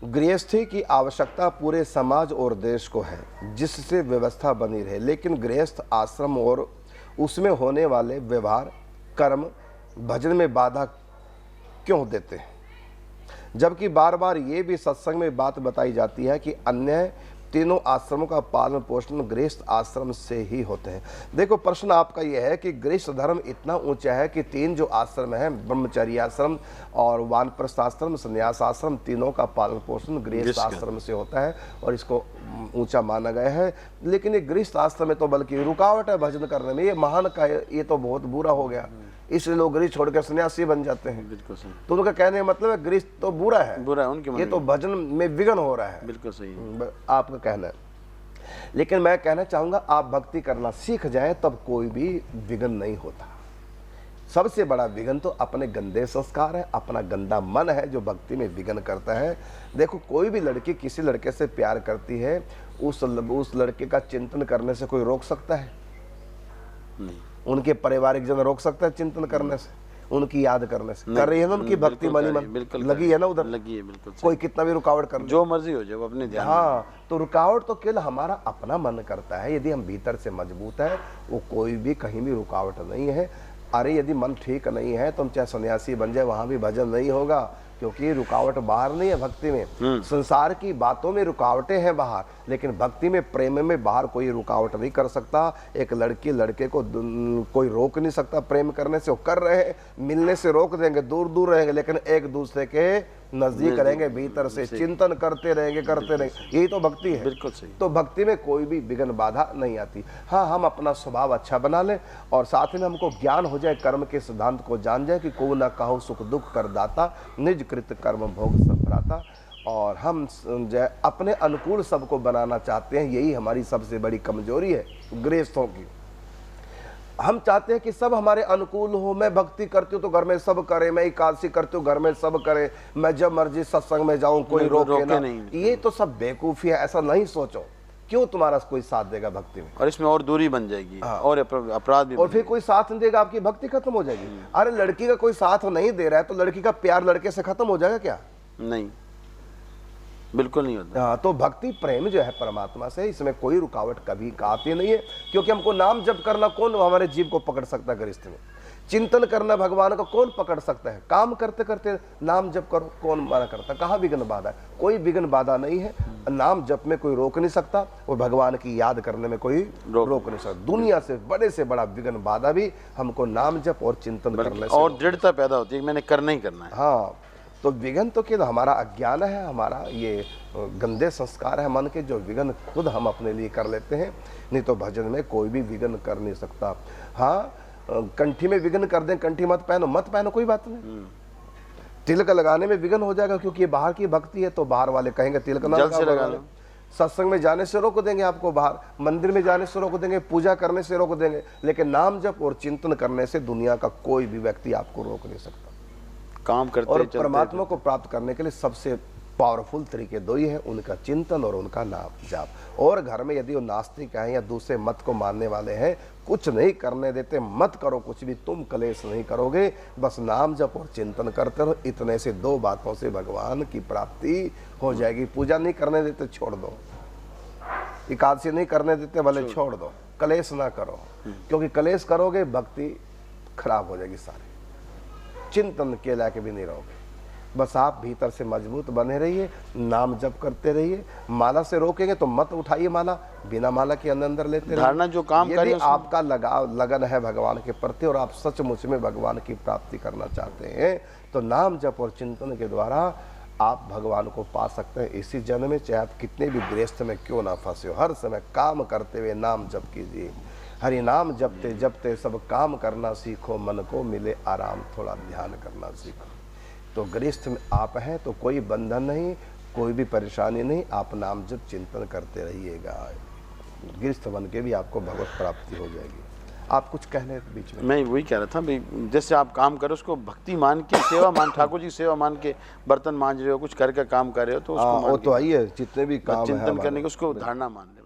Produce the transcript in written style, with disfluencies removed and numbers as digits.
गृहस्थी की आवश्यकता पूरे समाज और देश को है, जिससे व्यवस्था बनी रहे, लेकिन गृहस्थ आश्रम और उसमें होने वाले व्यवहार, कर्म, भजन में बाधा क्यों देते हैं? जबकि बार बार ये भी सत्संग में बात बताई जाती है कि अन्य तीनों आश्रमों का पालन पोषण गृहस्थ आश्रम से ही होते हैं। देखो, प्रश्न आपका यह है कि गृहस्थ धर्म इतना ऊंचा है कि तीन जो आश्रम हैं, ब्रह्मचर्य आश्रम और वानप्रस्थ आश्रम, संन्यास आश्रम, तीनों का पालन पोषण गृहस्थ आश्रम से होता है और इसको ऊंचा माना गया है। लेकिन ये गृहस्थ आश्रम में तो बल्कि रुकावट है भजन करने में, ये महान का ये तो बहुत बुरा हो गया, इसलिए लोग गृह छोड़कर सन्यासी बन जाते हैं। बिल्कुल सही। तो उनका कहने का मतलब है गृहस्थ तो बुरा है, बुरा है उनके मन ये तो भजन में विघ्न हो रहा है। बिल्कुल सही, आपका कहना है। लेकिन मैं कहना चाहूंगा, आप भक्ति करना सीख जाएं तब कोई भी विघ्न नहीं होता। सबसे बड़ा विघ्न तो अपने गंदे संस्कार है, अपना गंदा मन है जो भक्ति में विघ्न करता है। देखो, कोई भी लड़की किसी लड़के से प्यार करती है, उस लड़के का चिंतन करने से कोई रोक सकता है? नहीं। उनके पारिवारिक जन रोक सकता है चिंतन करने से, उनकी याद करने से? कर रही है ना उनकी भक्ति, मनी मन लगी है ना उधर, लगी है। बिल्कुल कोई कितना भी रुकावट कर, जो मर्जी हो जाए वो अपने ध्यान। हाँ, तो रुकावट तो केवल हमारा अपना मन करता है। यदि हम भीतर से मजबूत है, वो कोई भी कहीं भी रुकावट नहीं है। अरे यदि मन ठीक नहीं है तो हम चाहे सन्यासी बन जाए, वहां भी भजन नहीं होगा, क्योंकि रुकावट बाहर नहीं है भक्ति में। संसार की बातों में रुकावटें हैं बाहर, लेकिन भक्ति में, प्रेम में बाहर कोई रुकावट नहीं कर सकता। एक लड़की लड़के को कोई रोक नहीं सकता प्रेम करने से। वो कर रहे हैं, मिलने से रोक देंगे, दूर दूर रहेंगे, लेकिन एक दूसरे के नजदीक रहेंगे, भीतर से चिंतन करते रहेंगे, करते रहेंगे। यही तो भक्ति है। बिल्कुल सही। तो भक्ति में कोई भी विघ्न बाधा नहीं आती। हाँ, हम अपना स्वभाव अच्छा बना लें और साथ में हमको ज्ञान हो जाए, कर्म के सिद्धांत को जान जाए कि को न कहो सुख दुख कर दाता, निज कृत कर्म भोग सब भ्राता। और हम अपने अनुकूल सबको बनाना चाहते हैं, यही हमारी सबसे बड़ी कमजोरी है गृहस्थों की। हम चाहते हैं कि सब हमारे अनुकूल हो। मैं भक्ति करती हूँ तो घर में सब करे, मैं एकादशी करती हूँ घर में सब करे, मैं जब मर्जी सत्संग में जाऊं कोई रोके ना। ये तो सब बेवकूफी है, ऐसा नहीं सोचो। क्यों तुम्हारा कोई साथ देगा भक्ति में? और इसमें और दूरी बन जाएगी। हाँ। और अपराध भी, और फिर कोई साथ नहीं देगा, आपकी भक्ति खत्म हो जाएगी। अरे लड़की का कोई साथ नहीं दे रहा है तो लड़की का प्यार लड़के से खत्म हो जाएगा क्या? नहीं, बिल्कुल नहीं होता। हाँ, तो भक्ति प्रेम जो है परमात्मा से, इसमें कोई रुकावट कभी आती नहीं है। क्योंकि हमको नाम जप करना, कौन हमारे जीव को पकड़ सकता है? गृहस्थ में चिंतन करना भगवान का कौन पकड़ सकता है? काम करते करते नाम जप करो, कौन मना करता? कहाँ विघ्न बाधा है? कोई विघ्न बाधा नहीं है। नाम जप में कोई रोक नहीं सकता और भगवान की याद करने में कोई रोक नहीं सकता। दुनिया से बड़ा विघ्न बाधा भी हमको नाम जप और चिंतन करने से, और दृढ़ता पैदा होती है कि मैंने करना ही करना है। हाँ, तो विघ्न तो केवल हमारा अज्ञान है, हमारा ये गंदे संस्कार है मन के, जो विघ्न खुद हम अपने लिए कर लेते हैं। नहीं तो भजन में कोई भी विघ्न कर नहीं सकता। हाँ, कंठी में विघ्न कर दें, कंठी मत पहनो, कोई बात नहीं। तिलक लगाने में विघ्न हो जाएगा, क्योंकि ये बाहर की भक्ति है, तो बाहर वाले कहेंगे तिलक ना लगा लो। सत्संग में जाने से रोक देंगे आपको, बाहर मंदिर में जाने से रोक देंगे, पूजा करने से रोक देंगे, लेकिन नाम जप और चिंतन करने से दुनिया का कोई भी व्यक्ति आपको रोक नहीं सकता। काम करते और परमात्मा को प्राप्त करने के लिए सबसे पावरफुल तरीके दो ही हैं, उनका चिंतन और उनका नाम जाप। और घर में यदि वो नास्तिक हैं या दूसरे मत को मानने वाले हैं, कुछ नहीं करने देते, मत करो कुछ भी, तुम कलेश नहीं करोगे, बस नाम जप और चिंतन करते रहो। इतने से दो बातों से भगवान की प्राप्ति हो जाएगी। पूजा नहीं करने देते, छोड़ दो। एकादशी नहीं करने देते, भले छोड़ दो। कलेश ना करो, क्योंकि कलेश करोगे भक्ति खराब हो जाएगी सारी। चिंतन के लाके भी नहीं रहोगे। बस आप भीतर से मजबूत बने रहिए, नाम जप करते रहिए। माला से रोकेंगे तो मत उठाइए माला, बिना माला के अंदर लेते धारणा जो काम यदि आपका लगन है भगवान के प्रति और आप सचमुच में भगवान की प्राप्ति करना चाहते हैं, तो नाम जप और चिंतन के द्वारा आप भगवान को पा सकते हैं इसी जन्म में। चाहे आप कितने भी गृहस्थ में क्यों ना फंसे हो, हर समय काम करते हुए नाम जप कीजिए। हरि नाम जपते जपते सब काम करना सीखो, मन को मिले आराम, थोड़ा ध्यान करना सीखो। तो गृहस्थ में आप हैं तो कोई बंधन नहीं, कोई भी परेशानी नहीं। आप नाम जप चिंतन करते रहिएगा, गृहस्थ बन के भी आपको भगवत प्राप्ति हो जाएगी। आप कुछ कहने बीच में? मैं वही कह रहा था भाई, जैसे आप काम करो उसको भक्ति मान के, सेवा मान, ठाकुर जी सेवा मान के बर्तन मांज रहे हो, कुछ करके काम कर रहे हो, तो उसको वो तो आई है, जितने भी काम चिंतन करने के उसको धारणा मान ले।